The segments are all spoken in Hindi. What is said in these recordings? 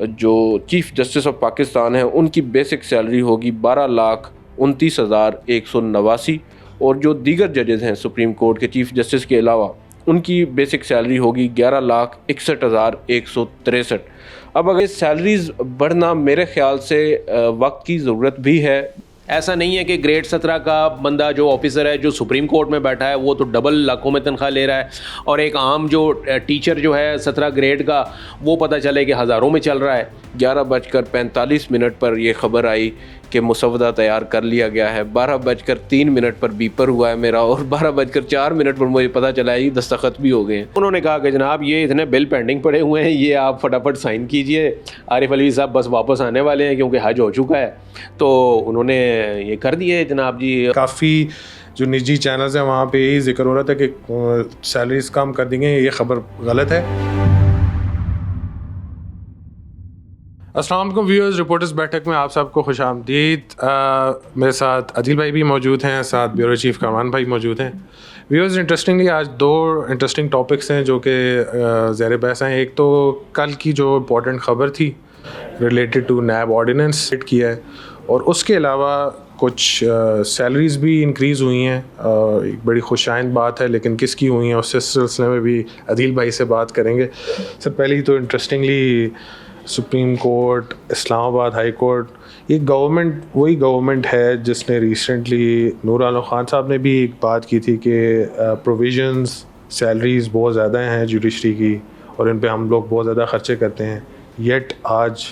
जो चीफ़ जस्टिस ऑफ पाकिस्तान हैं उनकी बेसिक सैलरी होगी 12,29,189 और जो दीगर जजेज़ हैं सुप्रीम कोर्ट के चीफ़ जस्टिस के अलावा उनकी बेसिक सैलरी होगी 11,61,163। अब अगर सैलरीज़ बढ़ना मेरे ख़्याल से वक्त की ज़रूरत भी है। ऐसा नहीं है कि ग्रेड 17 का बंदा जो ऑफिसर है जो सुप्रीम कोर्ट में बैठा है वो तो डबल लाखों में तनख्वाह ले रहा है, और एक आम जो टीचर जो है 17 ग्रेड का वो पता चले कि हज़ारों में चल रहा है। 11:45 पर यह ख़बर आई कि मुसवदा तैयार कर लिया गया है। 12:03 पर बीपर हुआ है मेरा, और 12:04 पर मुझे पता चला है ये दस्तखत भी हो गए हैं। उन्होंने कहा कि जनाब ये इतने बिल पेंडिंग पड़े हुए हैं, ये आप फटाफट साइन कीजिए, आरिफ अलवी साहब बस वापस आने वाले हैं क्योंकि हज हो चुका है। तो उन्होंने ये कर दिए जनाब जी। काफ़ी जो निजी चैनल्स हैं वहाँ पे यही जिक्र हो रहा था कि सैलरीज कम कर दी गई, ये ख़बर गलत है। अस्सलाम वालेकुम व्यूअर्स, रिपोर्टर्स बैठक में आप सबको खुश आमदीद। मेरे साथ अदिल भाई भी मौजूद हैं, साथ ब्यूरो चीफ कामान भाई मौजूद हैं। व्यूअर्स, इंटरेस्टिंगली आज दो इंटरेस्टिंग टॉपिक्स हैं जो कि ज़ेर बहस हैं। एक तो कल की जो इम्पोर्टेंट ख़बर थी related to NAB ordinance set किया है, और उसके अलावा कुछ सैलरीज़ भी इंक्रीज़ हुई हैं। एक बड़ी खुशाइंद बात है, लेकिन किसकी हुई हैं उस सिलसिले में भी अदिल भाई से बात करेंगे। सर पहले तो interestingly supreme court, Islamabad high court, ये गवर्नमेंट वही गवर्नमेंट है जिसने रिसेंटली नूर आलम ख़ान साहब ने भी एक बात की थी कि प्रोविजंस सैलरीज़ बहुत ज़्यादा हैं जुडिशरी की और इन पे हम लोग बहुत ज़्यादा ख़र्चे करते हैं, येट आज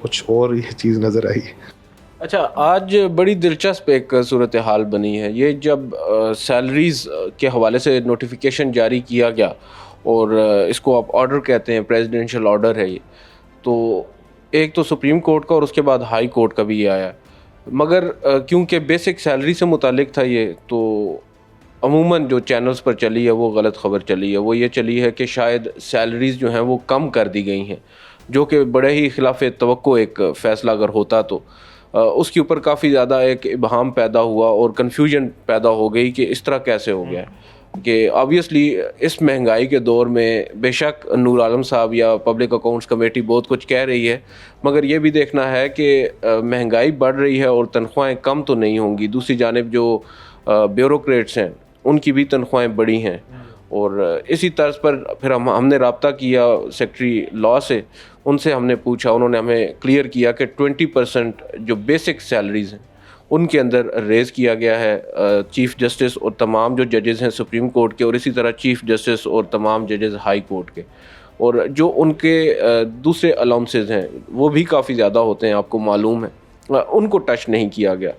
कुछ और ये चीज़ नज़र आई। अच्छा, आज बड़ी दिलचस्प एक सूरत हाल बनी है। ये जब सैलरीज़ के हवाले से नोटिफिकेशन जारी किया गया, और इसको आप ऑर्डर कहते हैं, प्रेसिडेंशियल ऑर्डर है ये, तो एक तो सुप्रीम कोर्ट का और उसके बाद हाई कोर्ट का भी ये आया। मगर क्योंकि बेसिक सैलरी से मुतालिक था ये, तो अमूमन जो चैनल्स पर चली है वो गलत ख़बर चली है। वो ये चली है कि शायद सैलरीज़ जो हैं वो कम कर दी गई हैं, जो कि बड़े ही खिलाफ तवक्को एक फ़ैसला अगर होता तो उसके ऊपर काफ़ी ज़्यादा एक इबहाम पैदा हुआ और कन्फ्यूजन पैदा हो गई कि इस तरह कैसे हो गया कि ऑब्वियसली इस महंगाई के दौर में बेशक नूर आलम साहब या पब्लिक अकाउंट्स कमेटी बहुत कुछ कह रही है, मगर ये भी देखना है कि महंगाई बढ़ रही है और तनख्वाहें कम तो नहीं होंगी। दूसरी जानिब जो ब्यूरोक्रेट्स हैं उनकी भी तनख्वाहें बढ़ी हैं, और इसी तर्ज पर फिर हमने रब्ता किया सेक्रेटरी लॉ से, उनसे हमने पूछा, उन्होंने हमें क्लियर किया कि 20% जो बेसिक सैलरीज़ हैं उनके अंदर रेज़ किया गया है चीफ़ जस्टिस और तमाम जो जजेज़ हैं सुप्रीम कोर्ट के, और इसी तरह चीफ़ जस्टिस और तमाम जजेज़ हाई कोर्ट के, और जो उनके दूसरे अलाउंसेस हैं वो भी काफ़ी ज़्यादा होते हैं, आपको मालूम है, उनको टच नहीं किया गया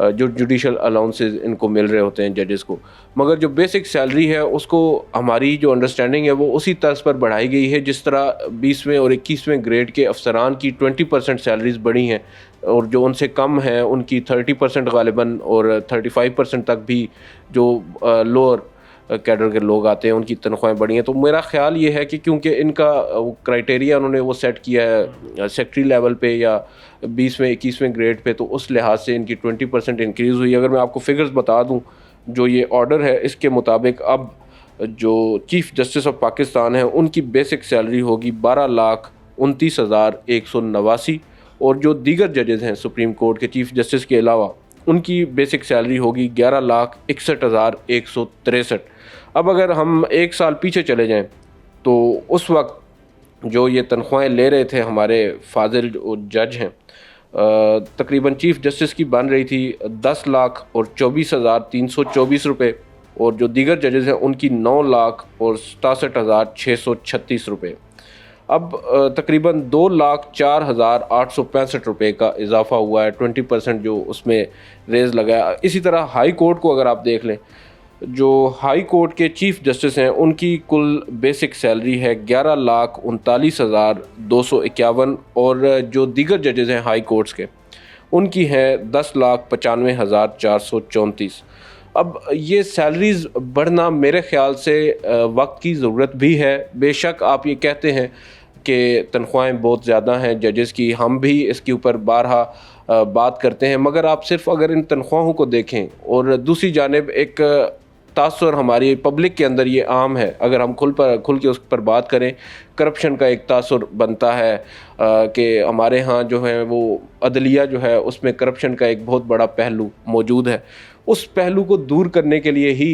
जो जुडिशल अलाउंसेस इनको मिल रहे होते हैं जजेस को। मगर जो बेसिक सैलरी है उसको हमारी जो अंडरस्टैंडिंग है वो उसी तर्ज पर बढ़ाई गई है जिस तरह 20वें और 21वें ग्रेड के अफसरान की 20% सैलरीज़ बढ़ी हैं, और जो उनसे कम हैं उनकी 30% गालिबन, और 35% तक भी जो लोअर कैडर के लोग आते हैं उनकी तनख्वाहें बढ़ी हैं। तो मेरा ख़्याल ये है कि क्योंकि इनका क्राइटेरिया उन्होंने वो सेट किया है सेक्रेटरी लेवल पे या 20वें 21वें ग्रेड पे, तो उस लिहाज से इनकी 20% इंक्रीज़ हुई। अगर मैं आपको फ़िगर्स बता दूं, जो ये ऑर्डर है इसके मुताबिक अब जो चीफ़ जस्टिस ऑफ पाकिस्तान है उनकी बेसिक सैलरी होगी 12,29,189, और जो दीगर जजेज़ हैं सुप्रीम कोर्ट के चीफ़ जस्टिस के अलावा उनकी बेसिक सैलरी होगी 11,61,163। अब अगर हम एक साल पीछे चले जाएं तो उस वक्त जो ये तनख्वाहें ले रहे थे हमारे फाजिल जज हैं, तकरीबन चीफ़ जस्टिस की बन रही थी 10,24,324 रुपये, और जो दीगर जजेज़ हैं उनकी 9,67,636 रुपये। अब तकरीबन 2,04,865 रुपये का इजाफ़ा हुआ है, 20% जो उसमें रेज़ लगाया। इसी तरह हाई कोर्ट को अगर आप देख लें, जो हाई कोर्ट के चीफ़ जस्टिस हैं उनकी कुल बेसिक सैलरी है 11,39,251, और जो दीगर जजेज़ हैं हाई कोर्ट्स के उनकी है 10,95,434। अब ये सैलरीज़ बढ़ना मेरे ख़्याल से वक्त की ज़रूरत भी है। बेशक आप ये कहते हैं कि तनख्वाहें बहुत ज़्यादा हैं जजेस की, हम भी इसके ऊपर बारहा बात करते हैं, मगर आप सिर्फ अगर इन तनख्वाहों को देखें और दूसरी जानिब एक तासुर हमारी पब्लिक के अंदर ये आम है, अगर हम खुल के उस पर बात करें, करप्शन का एक तासुर बनता है कि हमारे यहाँ जो है वो अदलिया जो है उसमें करप्शन का एक बहुत बड़ा पहलू मौजूद है। उस पहलू को दूर करने के लिए ही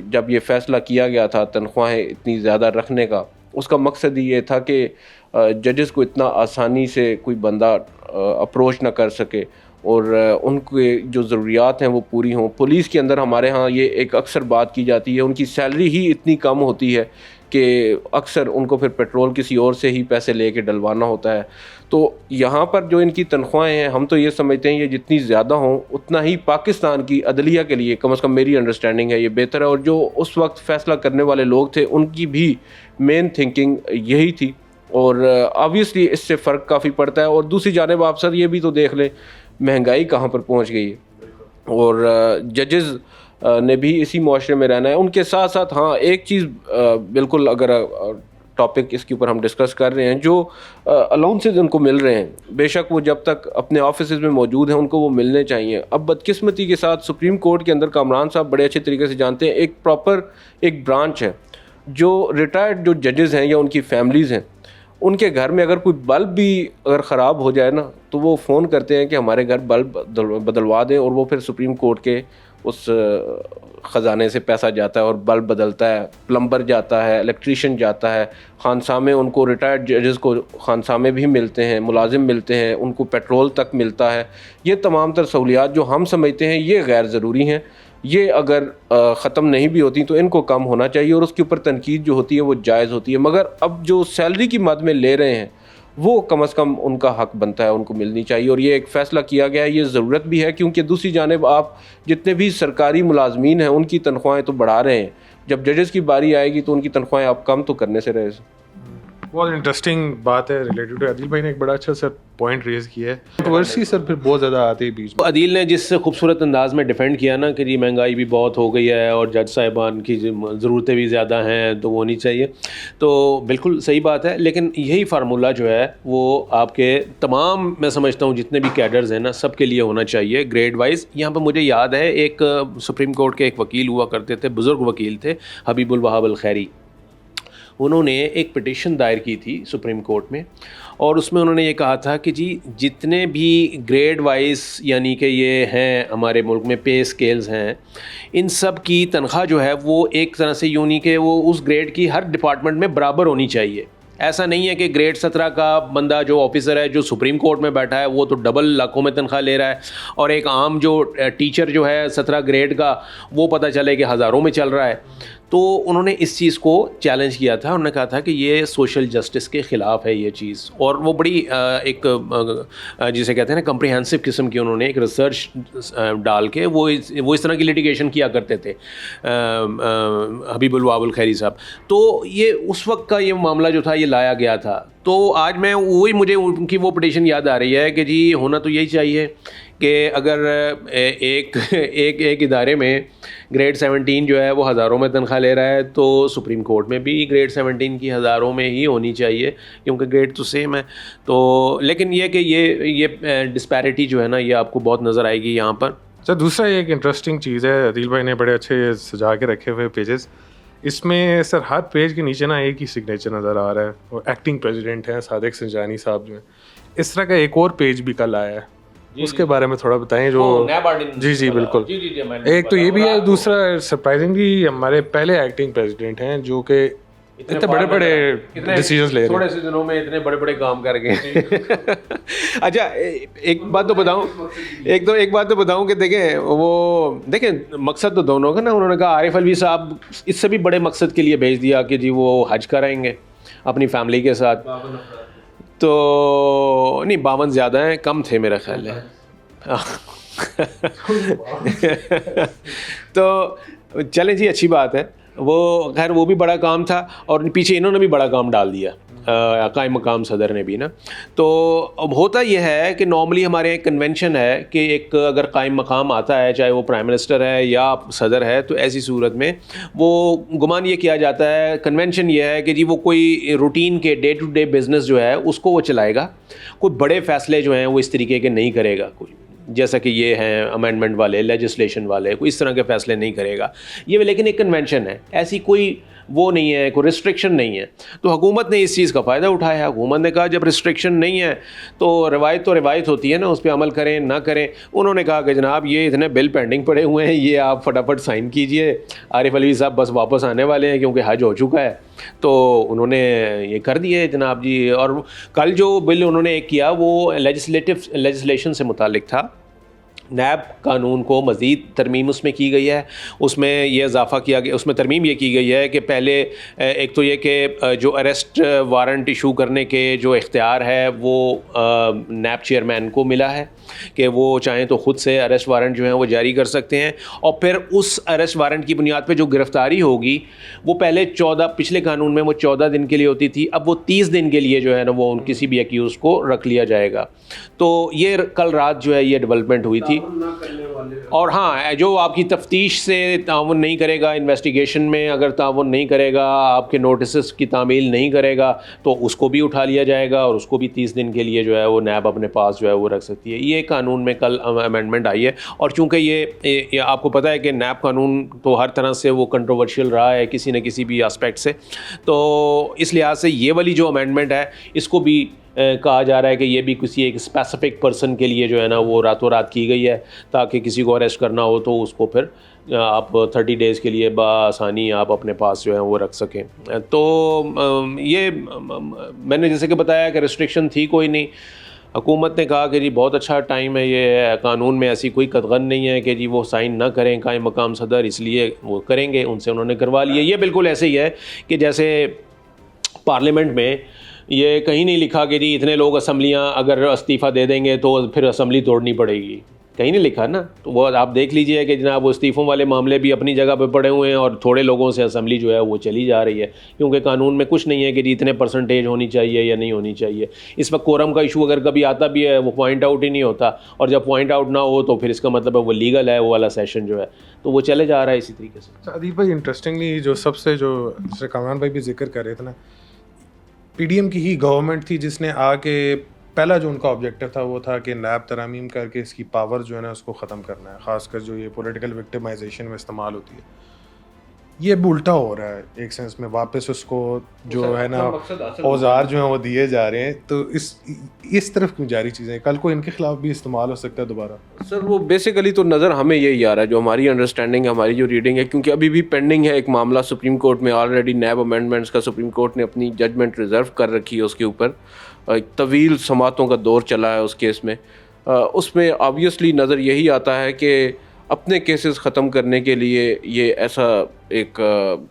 जब ये फ़ैसला किया गया था तनख्वाहें इतनी ज़्यादा रखने का, उसका मकसद ही ये था कि जजेस को इतना आसानी से कोई बंदा अप्रोच ना कर सके और उनके जो ज़रूरियात हैं वो पूरी हों। पुलिस के अंदर हमारे यहाँ ये एक अक्सर बात की जाती है, उनकी सैलरी ही इतनी कम होती है कि अक्सर उनको फिर पेट्रोल किसी और से ही पैसे लेके डलवाना होता है। तो यहाँ पर जो इनकी तनख्वाहें हैं, हम तो ये समझते हैं ये जितनी ज़्यादा हों उतना ही पाकिस्तान की अदलिया के लिए, कम से कम मेरी अंडरस्टैंडिंग है, ये बेहतर है। और जो उस वक्त फ़ैसला करने वाले लोग थे उनकी भी मेन थिंकिंग यही थी और ऑब्वियसली इससे फ़र्क काफ़ी पड़ता है। और दूसरी जानिब आप सर ये भी तो देख लें महंगाई कहाँ पर पहुँच गई है और जजेस ने भी इसी मुआशरे में रहना है। उनके साथ साथ हाँ एक चीज़ बिल्कुल, अगर टॉपिक इसके ऊपर हम डिस्कस कर रहे हैं, जो अलाउंसेज उनको मिल रहे हैं, बेशक वो जब तक अपने ऑफिस में मौजूद हैं उनको वो मिलने चाहिए। अब बदकिस्मती के साथ सुप्रीम कोर्ट के अंदर कामरान साहब बड़े अच्छे तरीके से जानते हैं, एक प्रॉपर एक ब्रांच है जो रिटायर्ड जो जजेस हैं या उनकी फैमिलीज़ हैं, उनके घर में अगर कोई बल्ब भी अगर ख़राब हो जाए ना तो वो फ़ोन करते हैं कि हमारे घर बल्ब बदलवा दें, और वो फिर सुप्रीम कोर्ट के उस ख़जाने से पैसा जाता है और बल्ब बदलता है, प्लम्बर जाता है, इलेक्ट्रीशियन जाता है, खानसामे उनको रिटायर्ड जजेस को खानसामे भी मिलते हैं, मुलाजिम मिलते हैं, उनको पेट्रोल तक मिलता है। ये तमाम तर सहूलियात जो हम समझते हैं ये गैर ज़रूरी हैं, ये अगर ख़त्म नहीं भी होती तो इनको कम होना चाहिए और उसके ऊपर तनकीद जो होती है वो जायज़ होती है। मगर अब जो सैलरी की मद में ले रहे हैं वो कम से कम उनका हक बनता है, उनको मिलनी चाहिए। और ये एक फ़ैसला किया गया है, ये ज़रूरत भी है, क्योंकि दूसरी जानिब आप जितने भी सरकारी मुलाजमीन हैं उनकी तनख्वाहें तो बढ़ा रहे हैं, जब जजेस की बारी आएगी तो उनकी तनख्वाहें आप कम तो करने से रहे। बहुत इंटरेस्टिंग बात है रिलेटेड टू अदील भाई ने एक बड़ा अच्छा सर पॉइंट रेज किया है। कंट्रोवर्सी सर फिर बहुत ज़्यादा आती है बीच में। अदील ने जिस खूबसूरत अंदाज में डिफेंड किया ना कि जी महंगाई भी बहुत हो गई है और जज साहिबान की ज़रूरतें भी ज़्यादा हैं तो वो नहीं चाहिए, तो बिल्कुल सही बात है। लेकिन यही फार्मूला जो है वो आपके तमाम, मैं समझता हूँ जितने भी कैडर्स हैं ना, सबके लिए होना चाहिए ग्रेड वाइज। यहाँ पर मुझे याद है एक सुप्रीम कोर्ट के एक वकील हुआ करते थे, बुज़ुर्ग वकील थे, हबीबुल वहाब अल खैरी। उन्होंने एक पिटीशन दायर की थी सुप्रीम कोर्ट में और उसमें उन्होंने ये कहा था कि जी जितने भी ग्रेड वाइज यानी कि ये हैं हमारे मुल्क में पे स्केल्स हैं, इन सब की तनख्वाह जो है वो एक तरह से यूँ नहीं कि वो उस ग्रेड की हर डिपार्टमेंट में बराबर होनी चाहिए। ऐसा नहीं है कि ग्रेड 17 का बंदा जो ऑफिसर है जो सुप्रीम कोर्ट में बैठा है वो तो डबल लाखों में तनख्वाह ले रहा है और एक आम जो टीचर जो है 17 ग्रेड का वो पता चले कि हज़ारों में चल रहा है। तो उन्होंने इस चीज़ को चैलेंज किया था, उन्होंने कहा था कि ये सोशल जस्टिस के ख़िलाफ़ है ये चीज़। और वो बड़ी एक जिसे कहते हैं ना कम्प्रिहेंसिव किस्म की उन्होंने एक रिसर्च डाल के वो इस तरह की लिटिगेशन किया करते थे हबीबुल वहाब अल खैरी साहब। तो ये उस वक्त का ये मामला जो था ये लाया गया था। तो आज मैं वही मुझे उनकी वो पिटीशन याद आ रही है कि जी होना तो यही चाहिए कि अगर एक इदारे में ग्रेड 17 जो है वो हज़ारों में तनख्वाह ले रहा है तो सुप्रीम कोर्ट में भी ग्रेड 17 की हज़ारों में ही होनी चाहिए, क्योंकि ग्रेड तो सेम है। तो लेकिन ये कि ये डिस्पैरिटी जो है ना ये आपको बहुत नज़र आएगी यहाँ पर। सर दूसरा एक इंटरेस्टिंग चीज़ है, अदील भाई ने बड़े अच्छे सजा के रखे हुए पेजेस, इसमें सर हर पेज के नीचे ना एक ही सिग्नेचर नज़र आ रहा है, वो एक्टिंग प्रेसिडेंट हैं सादिक संजानी साहब जो हैं। इस तरह का एक और पेज भी कल आया है, उसके बारे में थोड़ा बताएं। जो जी बिल्कुल, एक तो ये भी है, दूसरा सरप्राइजिंगली हमारे पहले एक्टिंग प्रेसिडेंट हैं जो कि इतने बड़े डिसीजंस ले रहे हैं, थोड़े से दिनों में इतने बड़े काम कर गए। अच्छा एक बात तो बताऊं कि देखें मकसद तो दोनों का ना, उन्होंने कहा आरिफ अलवी साहब इससे भी बड़े मकसद के लिए भेज दिया कि जी वो हज कराएंगे अपनी फैमिली के साथ। तो नहीं 52 ज़्यादा हैं, कम थे मेरा ख्याल है। तो चलें जी अच्छी बात है, वो खैर वो भी बड़ा काम था और पीछे इन्होंने भी बड़ा काम डाल दिया कायम मकाम सदर ने भी ना। तो अब होता यह है कि नॉर्मली हमारे यहाँ कन्वेंशन है कि एक अगर कायम मकाम आता है चाहे वो प्राइम मिनिस्टर है या सदर है, तो ऐसी सूरत में वो गुमान ये किया जाता है, कन्वेंशन ये है कि जी वो कोई रूटीन के डे टू डे बिज़नेस जो है उसको वो चलाएगा, कोई बड़े फ़ैसले जो हैं वो इस तरीके के नहीं करेगा कोई। जैसा कि ये हैं अमेंडमेंट वाले, लेजिस्लेशन वाले, कोई इस तरह के फ़ैसले नहीं करेगा ये, लेकिन एक कन्वेंशन है, ऐसी कोई वो नहीं है, कोई रिस्ट्रिक्शन नहीं है। तो हुकूमत ने इस चीज़ का फ़ायदा उठाया। हुकूमत ने कहा जब रिस्ट्रिक्शन नहीं है तो रिवायत होती है ना, उस पर अमल करें ना करें। उन्होंने कहा कि जनाब ये इतने बिल पेंडिंग पड़े हुए हैं, ये आप फटाफट साइन कीजिए, आरिफ अलवी साहब बस वापस आने वाले हैं क्योंकि हज हो चुका है। तो उन्होंने ये कर दिए जनाब जी। और कल जो बिल उन्होंने एक किया वो लेजिस्लेशन से मुतालिक था। नैब कानून को मज़ीद तरमीम उसमें की गई है, उसमें ये इजाफ़ा किया गया, उसमें तरमीम ये की गई है कि पहले एक तो ये कि जो अरेस्ट वारंट इशू करने के जो इख्तियार है वो नैब चेयरमैन को मिला है कि वो चाहें तो ख़ुद से अरेस्ट वारंट जो है वो जारी कर सकते हैं। और फिर उस अरेस्ट वारंट की बुनियाद पे जो गिरफ़्तारी होगी वो पहले 14, पिछले कानून में वो 14 दिन के लिए होती थी, अब वो 30 दिन के लिए जो है ना वो किसी भी एक्यूज़ को रख लिया जाएगा। तो ये कल रात जो है ये डेवलपमेंट हुई थी। और हाँ, जो आपकी तफ्तीश से ताउन नहीं करेगा, इन्वेस्टिगेशन में अगर ताउन नहीं करेगा, आपके नोटिस की तामील नहीं करेगा तो उसको भी उठा लिया जाएगा और उसको भी 30 दिन के लिए जो है वो नैब अपने पास जो है वो रख सकती है। ये कानून में कल अमेंडमेंट आई है। और चूँकि ये आपको पता है कि नैब कानून तो हर तरह से वो कंट्रोवर्शियल रहा है किसी न किसी भी एस्पेक्ट से, तो इस लिहाज से ये वाली जो अमेंडमेंट है इसको भी कहा जा रहा है कि ये भी किसी एक स्पेसिफिक पर्सन के लिए जो है ना वो रातों रात की गई है, ताकि किसी को अरेस्ट करना हो तो उसको फिर आप 30 डेज़ के लिए बआसानी आप अपने पास जो है वो रख सकें। तो ये मैंने जैसे कि बताया कि रिस्ट्रिक्शन थी कोई नहीं। हुकूमत ने कहा कि जी बहुत अच्छा टाइम है, ये कानून में ऐसी कोई कतगन नहीं है कि जी वो साइन ना करें कायम मकाम सदर, इसलिए वो करेंगे, उनसे उन्होंने करवा लिया। ये बिल्कुल ऐसे ही है कि जैसे पार्लियामेंट में ये कहीं नहीं लिखा कि जी इतने लोग असम्बलियाँ अगर इस्तीफ़ा दे देंगे तो फिर असम्बली तोड़नी पड़ेगी, कहीं नहीं लिखा ना। तो वो आप देख लीजिए कि जनाब वो इस्तीफ़ों वाले मामले भी अपनी जगह पे पड़े हुए हैं और थोड़े लोगों से असम्बली जो है वो चली जा रही है, क्योंकि कानून में कुछ नहीं है कि जी इतने परसेंटेज होनी चाहिए या नहीं होनी चाहिए। इस वक्त कोरम का इशू अगर कभी आता भी है वो पॉइंट आउट ही नहीं होता, और जब पॉइंट आउट ना हो तो फिर इसका मतलब है वो लीगल है वो वाला सेशन जो है, तो वो चले जा रहा है इसी तरीके से। अदील भाई, इंटरेस्टिंगली जो सबसे जो जैसे कामरान भाई भी जिक्र कर रहे थे ना, पीडीएम की ही गवर्नमेंट थी जिसने आके पहला जो उनका ऑब्जेक्टिव था वो था कि नैब तरामीम करके इसकी पावर जो है ना उसको ख़त्म करना है, ख़ासकर जो ये पॉलिटिकल विक्टिमाइजेशन में इस्तेमाल होती है। ये उल्टा हो रहा है एक सेंस में, वापस उसको जो है ना औजार जो हैं वो दिए जा रहे हैं। तो इस तरफ क्यों जारी चीज़ें, कल को इनके खिलाफ भी इस्तेमाल हो सकता है दोबारा? सर वो बेसिकली तो नज़र हमें यही आ रहा है, जो हमारी अंडरस्टैंडिंग है, हमारी जो रीडिंग है, क्योंकि अभी भी पेंडिंग है एक मामला सुप्रीम कोर्ट में। ऑलरेडी नैब अमेंडमेंट्स का सुप्रीम कोर्ट ने अपनी जजमेंट रिज़र्व कर रखी है उसके ऊपर। तवील समातों का दौर चला है उस केस में। उसमें ऑब्वियसली नज़र यही आता है कि अपने केसेस ख़त्म करने के लिए ये ऐसा एक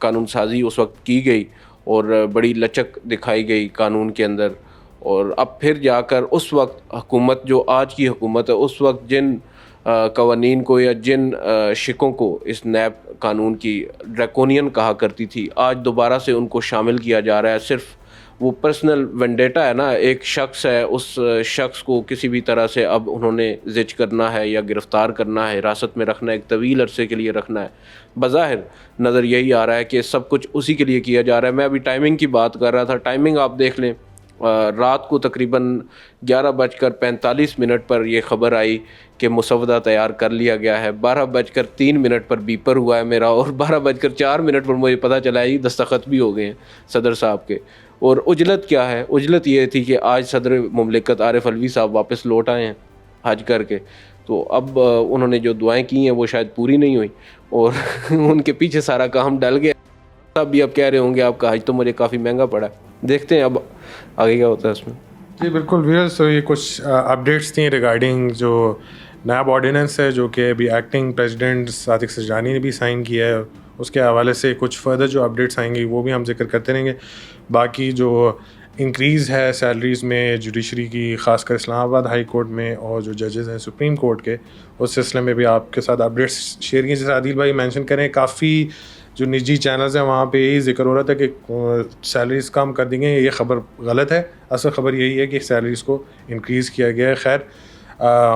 कानून साजी उस वक्त की गई और बड़ी लचक दिखाई गई कानून के अंदर। और अब फिर जाकर उस वक्त हुकूमत, जो आज की हुकूमत है, उस वक्त जिन कवानीन को या जिन शिकों को इस नैब कानून की ड्रैकोनियन कहा करती थी, आज दोबारा से उनको शामिल किया जा रहा है। सिर्फ वो पर्सनल वेंडेटा है ना, एक शख्स है, उस शख्स को किसी भी तरह से अब उन्होंने जिच करना है या गिरफ़्तार करना है, हिरासत में रखना है, एक तवील अरसे के लिए रखना है। बज़ाहिर नज़र यही आ रहा है कि सब कुछ उसी के लिए किया जा रहा है। मैं अभी टाइमिंग की बात कर रहा था, टाइमिंग आप देख लें, रात को तकरीबन 11:45 पर ये ख़बर आई कि मुसवदा तैयार कर लिया गया है। 12:03 पर बीपर हुआ है मेरा, और 12:04 पर मुझे पता चला है दस्तखत भी हो गए हैं सदर साहब के। और उजलत क्या है? उजलत ये थी कि आज सदर मुमलिकत आरिफ अलवी साहब वापस लौट आए हैं हज करके, तो अब उन्होंने जो दुआएं की हैं वो शायद पूरी नहीं हुई और उनके पीछे सारा काम डल गया। अब भी अब कह रहे होंगे आपका हज तो मुझे काफ़ी महंगा पड़ा। देखते हैं अब आगे क्या होता है इसमें। जी बिल्कुल व्यूअर्स, तो ये कुछ अपडेट्स थी रिगार्डिंग जो नैब ऑर्डिनेंस है जो कि अभी एक्टिंग प्रेसिडेंट सादिक सजदानी ने भी साइन किया है, उसके हवाले से कुछ फर्दर जो अपडेट्स आएंगी वो भी हम जिक्र करते रहेंगे। बाकी जो इंक्रीज़ है सैलरीज़ में जुडिशरी की, ख़ासकर इस्लामाबाद हाई कोर्ट में, और जो जजेस हैं सुप्रीम कोर्ट के, उस सिलसिले में भी आपके साथ अपडेट्स शेयर किए। जैसे आदिल भाई मेंशन करें, काफ़ी जो निजी चैनल्स हैं वहाँ पे यही जिक्र हो रहा था कि सैलरीज़ कम कर दी गई। ये ख़बर गलत है, असल ख़बर यही है कि सैलरीज़ को इंक्रीज़ किया गया है। खैर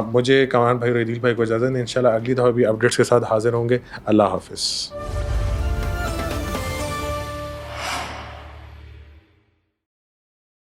मुझे कमान भाई और आदिल भाई को इजाज़त दें, इंशाल्लाह अगली दफ़ा भी अपडेट्स के साथ हाज़िर होंगे। अल्लाह हाफ़िज़।